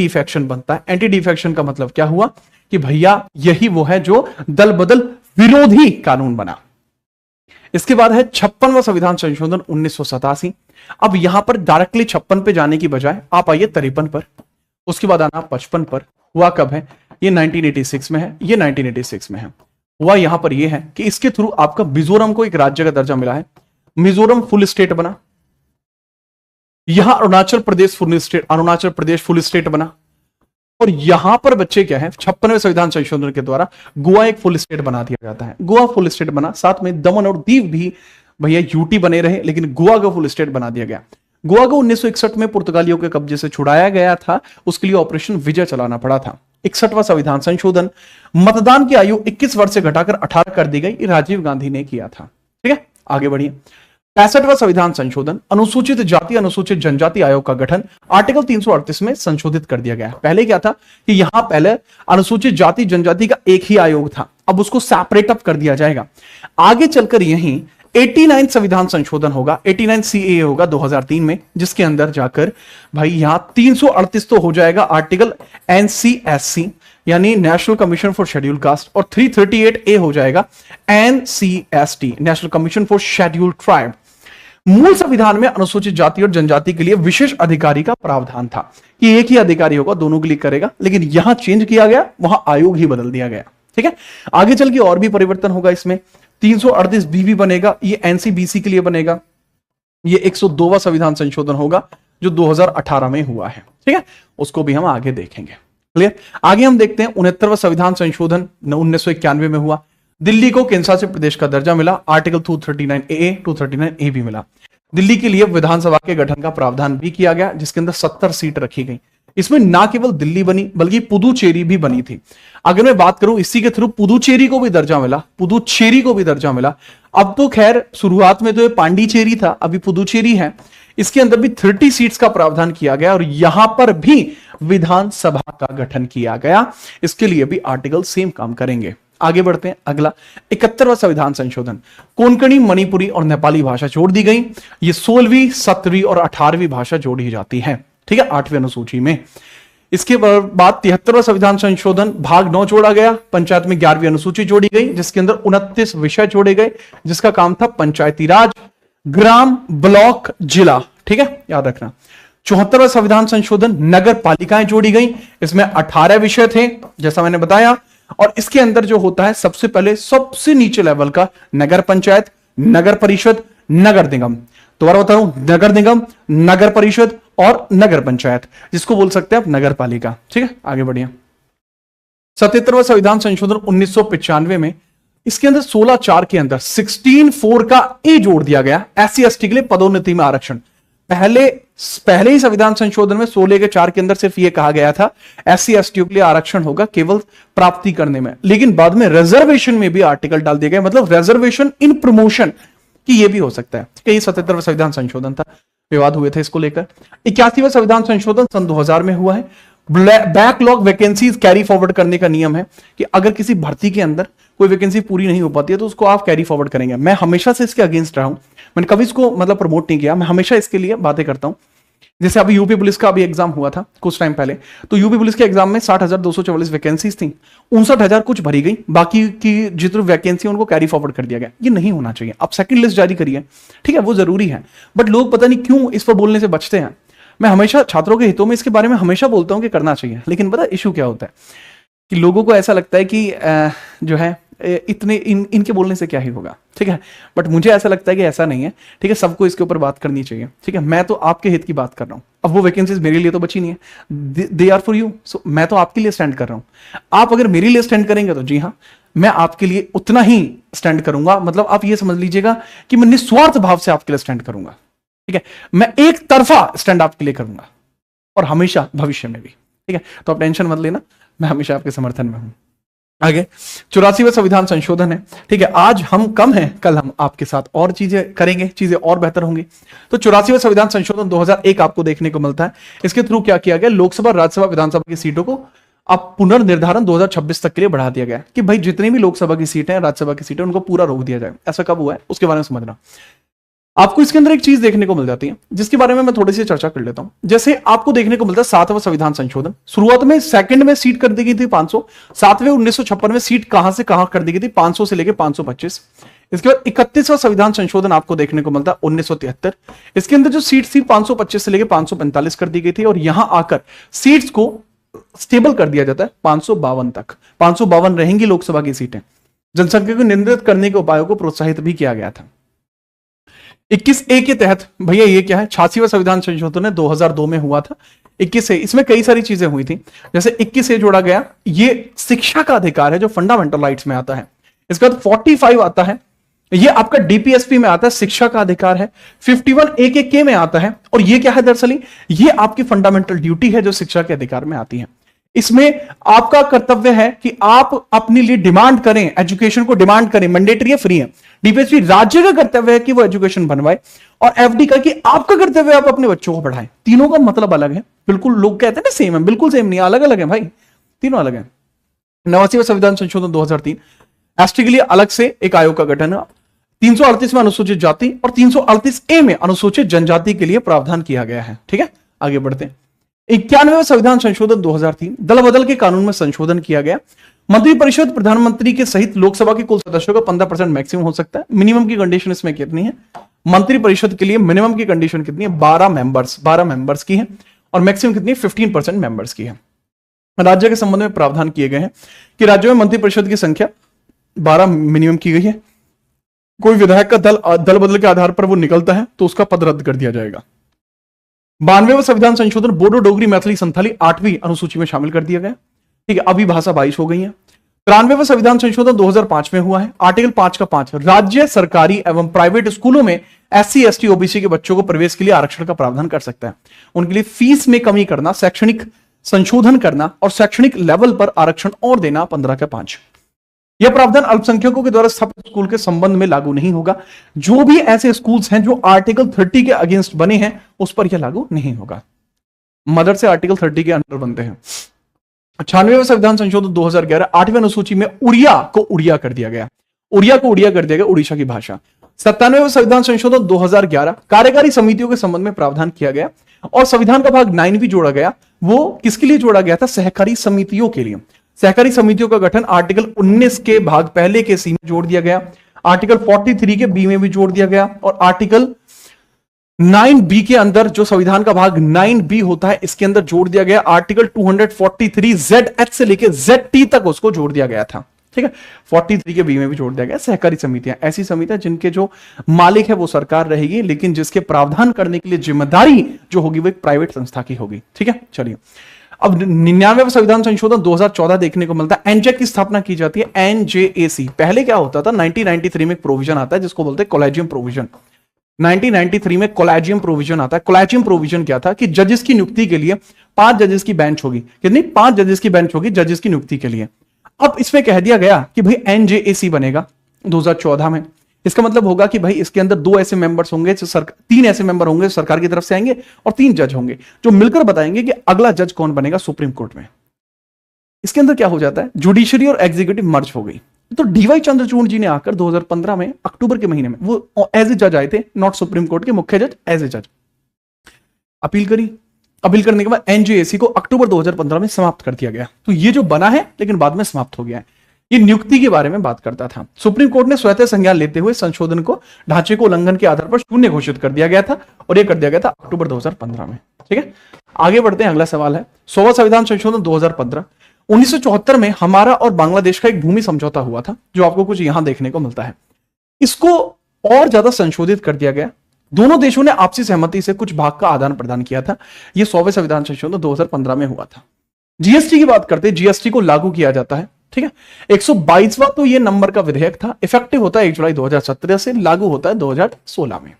डिफेक्शन का मतलब क्या हुआ कि भैया यही वो है जो दल बदल विरोधी कानून बना। इसके बाद है 56वां संविधान संशोधन 1987। अब यहां पर डायरेक्टली 56 पे जाने की बजाय आप आइए 53 पर, उसके बाद आना 55 पर। हुआ कब है? ये 1986 में है, ये 1986 में है। हुआ यहां पर ये है कि इसके थ्रू आपका मिजोरम को एक राज्य का दर्जा मिला है। मिजोरम फुल स्टेट बना। यहां अरुणाचल प्रदेश फुल स्टेट बना। और यहां पर बच्चे क्या है, 56वें संविधान संशोधन के द्वारा गोवा एक फुल स्टेट बना दिया जाता है। गोवा फुल स्टेट बना, साथ में दमन और दीव भी भैया यूटी बने रहे, लेकिन गोवा का फुल स्टेट बना दिया गया। गोवा को 1961 में पुर्तगालियों के कब्जे से छुड़ाया गया था, उसके लिए ऑपरेशन विजय चलाना पड़ा था। 61वां संविधान संशोधन, मतदान की आयु 21 वर्ष से घटाकर 18 कर दी गई, राजीव गांधी ने किया था। ठीक है, आगे बढ़िए। 65वां संविधान संशोधन, अनुसूचित जाति अनुसूचित जनजाति आयोग का गठन आर्टिकल 338 में संशोधित कर दिया गया। पहले क्या था कि यहां पहले अनुसूचित जाति जनजाति का एक ही आयोग था, अब उसको सेपरेट अप कर दिया जाएगा। आगे चलकर यहीं 89 संविधान संशोधन होगा, 89 CAA होगा 2003 में, जिसके अंदर जाकर भाई यहां 338 तो हो जाएगा आर्टिकल NCSC यानी national commission for schedule caste, और 338A हो जाएगा NCST national commission for schedule tribe. मूल संविधान में अनुसूचित जाति और जनजाति के लिए विशेष अधिकारी का प्रावधान था कि एक ही अधिकारी होगा, दोनों के लिए करेगा, लेकिन यहां चेंज किया गया, वहां आयोग ही बदल दिया गया। ठीक है, आगे चल के और भी परिवर्तन होगा इसमें। 338B भी बनेगा, ये NCBC के लिए बनेगा। ये 102वां संविधान संशोधन होगा जो 2018 में हुआ है। ठीक है, उसको भी हम आगे देखेंगे। क्लियर। आगे हम देखते हैं 69वां संविधान संशोधन 1991 में हुआ। दिल्ली को केंद्र शासित प्रदेश का दर्जा मिला, आर्टिकल 239A 239A भी मिला। दिल्ली के लिए विधानसभा के गठन का प्रावधान भी किया गया, जिसके अंदर 70 सीट रखी गई। इसमें ना केवल दिल्ली बनी बल्कि पुदुचेरी भी बनी थी। अगर मैं बात करूं, इसी के थ्रू पुदुचेरी को भी दर्जा मिला, पुदुचेरी को भी दर्जा मिला। अब तो खैर शुरुआत में तो ये पांडिचेरी था, अभी पुदुचेरी है। इसके अंदर भी 30 सीट्स का प्रावधान किया गया और यहां पर भी विधानसभा का गठन किया गया। इसके लिए भी आर्टिकल सेम काम करेंगे। आगे बढ़ते हैं। अगला 71वां संविधान संशोधन, कोंकणी, मणिपुरी और नेपाली भाषा जोड़ दी गई। ये 16वीं, 17वीं और 18वीं भाषा जोड़ी जाती है। ठीक है, 8वीं अनुसूची में। इसके बाद 73वां संविधान संशोधन, भाग 9 जोड़ा गया। पंचायत में 11वीं अनुसूची जोड़ी गई, जिसके अंदर 29 विषय जोड़े गए, जिसका काम था पंचायती राज, ग्राम, ब्लॉक, जिला। ठीक है, याद रखना। 74वां संविधान संशोधन, नगर पालिकाएं जोड़ी गई। इसमें 18 विषय थे, जैसा मैंने बताया। और इसके अंदर जो होता है, सबसे पहले सबसे नीचे लेवल का नगर पंचायत, नगर परिषद, नगर निगम। दोबारा बता रहा हूं, नगर निगम, नगर परिषद और नगर पंचायत, जिसको बोल सकते हैं आप नगर पालिका। ठीक है, आगे बढ़िए। 77वां संविधान संशोधन 1995 में, इसके अंदर 16(4) के अंदर 16(4) का ए जोड़ दिया गया, SC/ST के लिए पदोन्नति में आरक्षण। पहले ही संविधान संशोधन में 16(4) के अंदर सिर्फ यह कहा गया था SC/ST के लिए आरक्षण होगा केवल प्राप्ति करने में, लेकिन बाद में रिजर्वेशन में भी आर्टिकल डाल दिया गया, मतलब रिजर्वेशन इन प्रमोशन कि ये भी हो सकता है। यही 77वां संविधान संशोधन था, विवाद हुए थे इसको लेकर। 81वां संविधान संशोधन सन 2000 में हुआ है। बैकलॉग वैकेंसीज कैरी फॉरवर्ड करने का नियम है कि अगर किसी भर्ती के अंदर कोई वैकेंसी पूरी नहीं हो पाती है तो उसको आप कैरी फॉरवर्ड करेंगे। मैं हमेशा से इसके अगेंस्ट रहा हूं, मैंने कभी इसको मतलब प्रमोट नहीं किया, मैं हमेशा इसके लिए बातें करता हूं। जैसे अभी यूपी पुलिस का अभी एग्जाम हुआ था कुछ टाइम पहले, तो यूपी पुलिस के एग्जाम में 60,244 वैकेंसीज थी, 59,000 कुछ भरी गई, बाकी की जितनी वैकेंसी उनको कैरी फॉरवर्ड कर दिया गया। ये नहीं होना चाहिए। आप सेकंड लिस्ट जारी करिए, ठीक है, वो जरूरी है, बट लोग पता नहीं क्यों इस पर बोलने से बचते हैं। मैं हमेशा छात्रों के हितों में इसके बारे में हमेशा बोलता हूं कि करना चाहिए, लेकिन पता इशू क्या होता है कि लोगों को ऐसा लगता है कि जो है इतने इनके बोलने से क्या ही होगा। ठीक है, बट मुझे ऐसा लगता है कि ऐसा नहीं है। ठीक है, सबको इसके ऊपर बात करनी चाहिए। ठीक है, मैं तो आपके हित की बात कर रहा हूं। अब वो वैकेंसीज मेरे लिए तो बची नहीं है, दे आर फॉर यू। सो मैं तो आपके लिए स्टैंड कर रहा हूं। आप अगर मेरे लिए स्टैंड करेंगे तो जी हाँ, मैं आपके लिए उतना ही स्टैंड करूंगा। मतलब आप ये समझ लीजिएगा कि मैं निस्वार्थ भाव से आपके लिए स्टैंड करूंगा। ठीक है, मैं एक तरफा स्टैंड आपके लिए करूंगा और हमेशा भविष्य में भी। ठीक है, तो आप टेंशन मत लेना, मैं हमेशा आपके समर्थन में हूं। आगे 84वां संविधान संशोधन है। ठीक है, आज हम कम हैं, कल हम आपके साथ और चीजें करेंगे, चीजें और बेहतर होंगी। तो 84वां संविधान संशोधन 2001 आपको देखने को मिलता है। इसके थ्रू क्या किया गया, लोकसभा, राज्यसभा, विधानसभा की सीटों को अब पुनर्निर्धारण 2026 तक के लिए बढ़ा दिया गया कि भाई जितनी भी लोकसभा की सीटें हैं, राज्यसभा की सीटें, उनको पूरा रोक दिया जाए। ऐसा कब हुआ है उसके बारे में समझना। आपको इसके अंदर एक चीज देखने को मिल जाती है जिसके बारे में मैं थोड़ी सी चर्चा कर लेता हूं। जैसे आपको देखने को मिलता है 7वां संविधान संशोधन। शुरुआत में सेकंड में सीट कर दी गई थी 500, 7वें 1956 में सीट कहां से कहां कर दी गई थी, 500 से लेकर 525। इसके बाद 31वां संविधान संशोधन आपको देखने को मिलता है 1973। इसके अंदर जो सीट थी 525 से लेकर 545 कर दी गई थी और यहां आकर सीट्स को स्टेबल कर दिया जाता है 552 तक। 552 रहेंगी लोकसभा की सीटें। जनसंख्या को नियंत्रित करने के उपायों को प्रोत्साहित भी किया गया था। 21A के तहत भैया ये क्या है, 86वां संविधान संशोधन है 2002 में हुआ था। 21A, इसमें कई सारी चीजें हुई थी। जैसे 21A जोड़ा गया, ये शिक्षा का अधिकार है जो फंडामेंटल राइट्स में आता है। इसके बाद 45 आता है, ये आपका DPSP में आता है, शिक्षा का अधिकार है। 51A के में आता है और ये क्या है, दरअसल ये आपकी फंडामेंटल ड्यूटी है जो शिक्षा के अधिकार में आती है। इसमें आपका कर्तव्य है कि आप अपने लिए डिमांड करें, एजुकेशन को डिमांड करें, मैंडेटरी है, फ्री है। DPSP राज्य का कर्तव्य है कि वो एजुकेशन बनवाए और FD का कि आपका कर्तव्य है आप अपने बच्चों को पढ़ाएं। तीनों का मतलब अलग है, बिल्कुल लोग कहते हैं ना सेम है, बिल्कुल सेम नहीं, अलग अलग है भाई, तीनों अलग है। 89वां संविधान संशोधन 2003, एसटी के लिए अलग से एक आयोग का गठन है। 338 में अनुसूचित जाति और 338A में अनुसूचित जनजाति के लिए प्रावधान किया गया है। ठीक है, आगे बढ़ते हैं। 91वें संविधान संशोधन 2003, दल बदल के कानून में संशोधन किया गया। मंत्रिपरिषद प्रधानमंत्री के सहित लोकसभा के कुल सदस्यों का 15% मैक्सिमम हो सकता है। मिनिमम की कंडीशन इसमें कितनी है? मंत्रिपरिषद के लिए मिनिमम की कंडीशन कितनी है? 12 मेंबर्स की है, और मैक्सिमम कितनी है? 15% मेंबर्स की है। राज्य के संबंध में प्रावधान किए गए हैं कि राज्यों में मंत्रिपरिषद की संख्या 12 मिनिमम की गई है। कोई विधायक का दल बदल के आधार पर वो निकलता है तो उसका पद रद्द कर दिया जाएगा। 92वें संविधान संशोधन बोडो, डोगरी, मैथिली, संथाली 8वीं अनुसूची में शामिल कर दिया गया। ठीक है, अभी भाषा 22 हो गई है। 93वें संविधान संशोधन 2005 में हुआ है। आर्टिकल 5 का 5, राज्य सरकारी एवं प्राइवेट स्कूलों में SC, ST, OBC के बच्चों को प्रवेश के लिए आरक्षण का प्रावधान कर सकता है। उनके लिए फीस में कमी करना, शैक्षणिक संशोधन करना और शैक्षणिक लेवल पर आरक्षण और देना 15 का 5। यह प्रावधान अल्पसंख्यकों के द्वारा स्थापित स्कूल के संबंध में लागू नहीं होगा। जो भी ऐसे स्कूल्स हैं जो आर्टिकल 30 के अगेंस्ट बने हैं उस पर यह लागू नहीं होगा। मदर से आर्टिकल 30 के अंडर बनते हैं। 96वें संविधान संशोधन 2011, 8वीं अनुसूची में उड़िया को उड़िया कर दिया गया। उड़िया को उड़िया कर दिया गया, उड़ीसा की भाषा। 97वें संविधान संशोधन 2011, कार्यकारी समितियों के संबंध में प्रावधान किया गया और संविधान का भाग 9 भी जोड़ा गया। वो किसके लिए जोड़ा गया था? सहकारी समितियों के लिए। सहकारी समितियों का गठन आर्टिकल 19 के भाग पहले के सी में जोड़ दिया गया, आर्टिकल 43 के बी में भी जोड़ दिया गया, और आर्टिकल 9B के अंदर जो संविधान का भाग 9B होता है इसके अंदर जोड़ दिया गया। आर्टिकल 243 ZH से लेकर ZT तक उसको जोड़ दिया गया था। ठीक है, 43 के बी में भी जोड़ दिया गया। सहकारी समितियां ऐसी समितियां जिनके जो मालिक है वो सरकार रहेगी, लेकिन जिसके प्रावधान करने के लिए जिम्मेदारी जो होगी वो एक प्राइवेट संस्था की होगी। ठीक है, चलिए अब 99वें संविधान संशोधन 2014 देखने को मिलता है। एनजेक की स्थापना की जाती है, NJAC। पहले क्या होता था? 1993 में एक प्रोविजन आता है जिसको बोलते हैं कोलेजियम प्रोविजन। 1993 में कोलेजियम प्रोविजन आता है। कोलेजियम प्रोविजन क्या था कि जजेस की नियुक्ति के लिए 5 जजेस की बेंच होगी। कितनी? 5 जजेस की बेंच होगी जजेस की नियुक्ति के लिए। अब इसमें कह दिया गया कि भाई NJAC बनेगा 2014 में। इसका मतलब होगा कि भाई इसके अंदर 2 ऐसे मेंबर्स होंगे, 3 ऐसे मेंबर होंगे सरकार की तरफ से आएंगे और 3 जज होंगे जो मिलकर बताएंगे कि अगला जज कौन बनेगा सुप्रीम कोर्ट में। इसके अंदर क्या हो जाता है? जुडिशरी और एग्जीक्यूटिव मर्ज हो गई। तो DY चंद्रचूड़ जी ने आकर 2015 में अक्टूबर के महीने में वो एज ए जज आए थे, नॉट सुप्रीम कोर्ट के मुख्य जज, एज ए जज अपील करी। अपील करने के बाद NJAC को अक्टूबर 2015 में समाप्त कर दिया गया। तो ये जो बना है लेकिन बाद में समाप्त हो गया है। ये नियुक्ति के बारे में बात करता था। सुप्रीम कोर्ट ने स्वतः संज्ञान लेते हुए संशोधन को ढांचे को उल्लंघन के आधार पर शून्य घोषित कर दिया गया था और यह कर दिया गया था अक्टूबर 2015 में। ठीक है, आगे बढ़ते हैं। अगला सवाल है 100वां संविधान संशोधन 2015। 1974 में हमारा और बांग्लादेश का एक भूमि समझौता हुआ था जो आपको कुछ यहां देखने को मिलता है। इसको और ज्यादा संशोधित कर दिया गया। दोनों देशों ने आपसी सहमति से कुछ भाग का आदान प्रदान किया था। यह 100वें संविधान संशोधन 2015 में हुआ था। GST की बात करते हैं। GST को लागू किया जाता है। ठीक है, 122वां तो ये नंबर का विधेयक था। इफेक्टिव होता है 1 जुलाई 2017 से, लागू होता है 2016 में।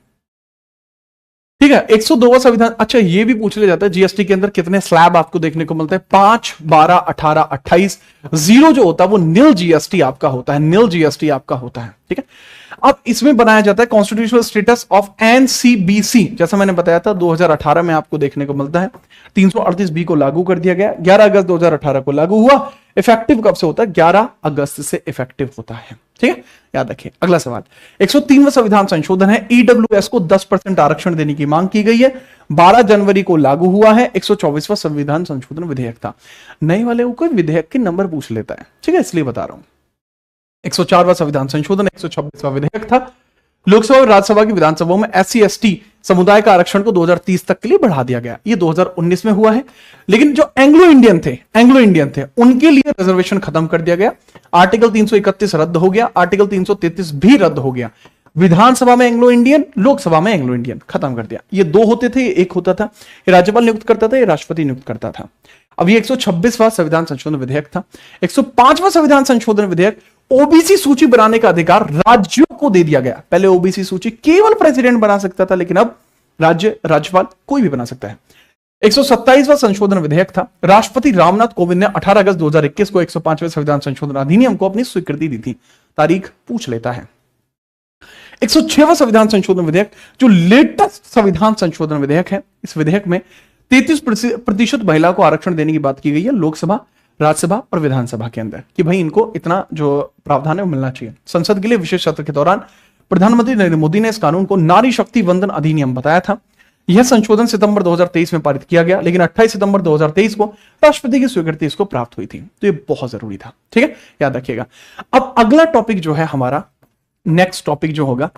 ठीक है, 102वां संविधान। अच्छा, ये भी पूछ लिया जाता है GST के अंदर कितने स्लैब आपको देखने को मिलते हैं? 5, 12, 18, 28। 0 जो होता है वो नील GST आपका होता है, नील GST आपका होता है। ठीक है, अब इसमें बनाया जाता है कॉन्स्टिट्यूशनल स्टेटस ऑफ NCBC। जैसा मैंने बताया था 2018 में आपको देखने को मिलता है। 338B को लागू कर दिया गया। 11 अगस्त 2018 को लागू हुआ। इफेक्टिव कब से होता है? 11 अगस्त से इफेक्टिव होता है। ठीक है, याद रखिए। अगला सवाल 103वां संविधान संशोधन है। EWS को 10% आरक्षण देने की मांग की गई है। 12 जनवरी को लागू हुआ है। 124वां संविधान संशोधन विधेयक था। नए वाले को कोई विधेयक के नंबर पूछ लेता है, ठीक है, इसलिए बता रहा हूं। 104वां संविधान संशोधन 126वां विधेयक था। लोकसभा और राज्यसभा की विधानसभाओं में SC ST समुदाय का आरक्षण को 2030 तक के लिए बढ़ा दिया गया। ये 2019 में हुआ है। लेकिन जो एंग्लो इंडियन थे उनके लिए रिजर्वेशन खत्म कर दिया गया। आर्टिकल 331 रद्द हो गया। आर्टिकल 333 भी रद्द हो गया। विधानसभा में एंग्लो इंडियन, लोकसभा में एंग्लो इंडियन खत्म कर दिया। ये 2 होते थे, एक होता था। ये राज्यपाल नियुक्त करता था, ये राष्ट्रपति नियुक्त करता था। अब ये 126वां संविधान संशोधन विधेयक था। 105वां संविधान संशोधन विधेयक OBC सूची बनाने का अधिकार राज्यों को दे दिया गया। पहले OBC सूची केवल प्रेसिडेंट बना सकता था, लेकिन अब राज्यपाल कोई भी बना सकता है। 127वां संशोधन विधेयक था। राष्ट्रपति रामनाथ कोविंद ने 18 अगस्त 2021 को 105वें संविधान संशोधन अधिनियम को अपनी स्वीकृति दी थी। तारीख पूछ लेता है। 106वां संविधान संशोधन विधेयक जो लेटेस्ट संविधान संशोधन विधेयक है। इस विधेयक में 33% महिला को आरक्षण देने की बात की गई है। लोकसभा राज्यसभा और विधानसभा के अंदर कि भाई इनको इतना जो प्रावधान है वो मिलना चाहिए। संसद के लिए विशेष सत्र के दौरान प्रधानमंत्री नरेंद्र मोदी ने इस कानून को नारी शक्ति वंदन अधिनियम बताया था। यह संशोधन सितंबर 2023 में पारित किया गया, लेकिन 28 सितंबर 2023 को राष्ट्रपति की स्वीकृति इसको प्राप्त हुई थी। तो ये बहुत जरूरी था, ठीक है, याद रखिएगा। अब अगला टॉपिक जो है हमारा, नेक्स्ट टॉपिक जो होगा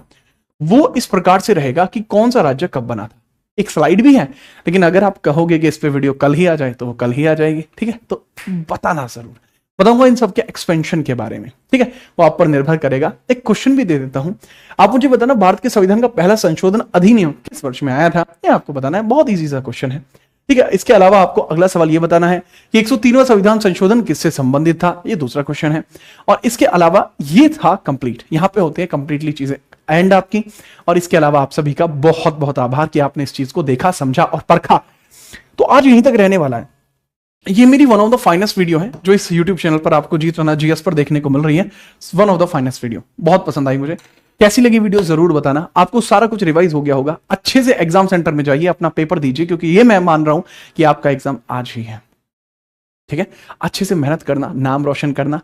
वो इस प्रकार से रहेगा कि कौन सा राज्य कब बना था। एक स्लाइड भी है, लेकिन अगर आप कहोगे कि इस पे वीडियो कल ही आ जाए तो वो कल ही आ जाएगी, ठीक है। तो बताना जरूर, बताऊंगा इन सब के एक्सपेंशन के बारे में, ठीक है, वो आप पर निर्भर करेगा। एक क्वेश्चन भी दे देता हूं, आप मुझे बताना भारत के संविधान का पहला संशोधन अधिनियम किस वर्ष में आया था, ये आपको बताना है। बहुत इजी सा क्वेश्चन है, ठीक है। इसके अलावा आपको अगला सवाल ये बताना है कि 103वां संविधान संशोधन किससे संबंधित था, ये दूसरा क्वेश्चन है। और इसके अलावा ये था कंप्लीट, यहां पे होते हैं कंप्लीटली चीजें एंड आपकी। और इसके अलावा आप सभी का बहुत बहुत आभार कि आपने इस चीज को देखा, समझा और परखा। तो आज यहीं तक रहने वाला है। ये मेरी one of the finest video है जो इस YouTube चैनल पर आपको GS पर देखने को मिल रही है। One of the finest video, बहुत पसंद आई मुझे। कैसी लगी वीडियो जरूर बताना। आपको सारा कुछ रिवाइज हो गया होगा, अच्छे से एग्जाम सेंटर में जाइए, अपना पेपर दीजिए, क्योंकि ये मैं मान रहा हूं कि आपका एग्जाम आज ही है, ठीक है। अच्छे से मेहनत करना, नाम रोशन करना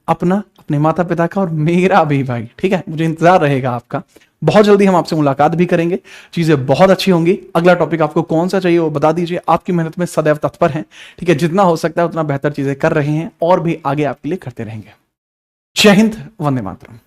अपना, अपने माता पिता का और मेरा भी भाई, ठीक है। मुझे इंतजार रहेगा आपका। बहुत जल्दी हम आपसे मुलाकात भी करेंगे, चीजें बहुत अच्छी होंगी। अगला टॉपिक आपको कौन सा चाहिए वो बता दीजिए। आपकी मेहनत में सदैव तत्पर हैं, ठीक है। जितना हो सकता है उतना बेहतर चीजें कर रहे हैं और भी आगे आपके लिए करते रहेंगे। जय हिंद, वंदे मातरम।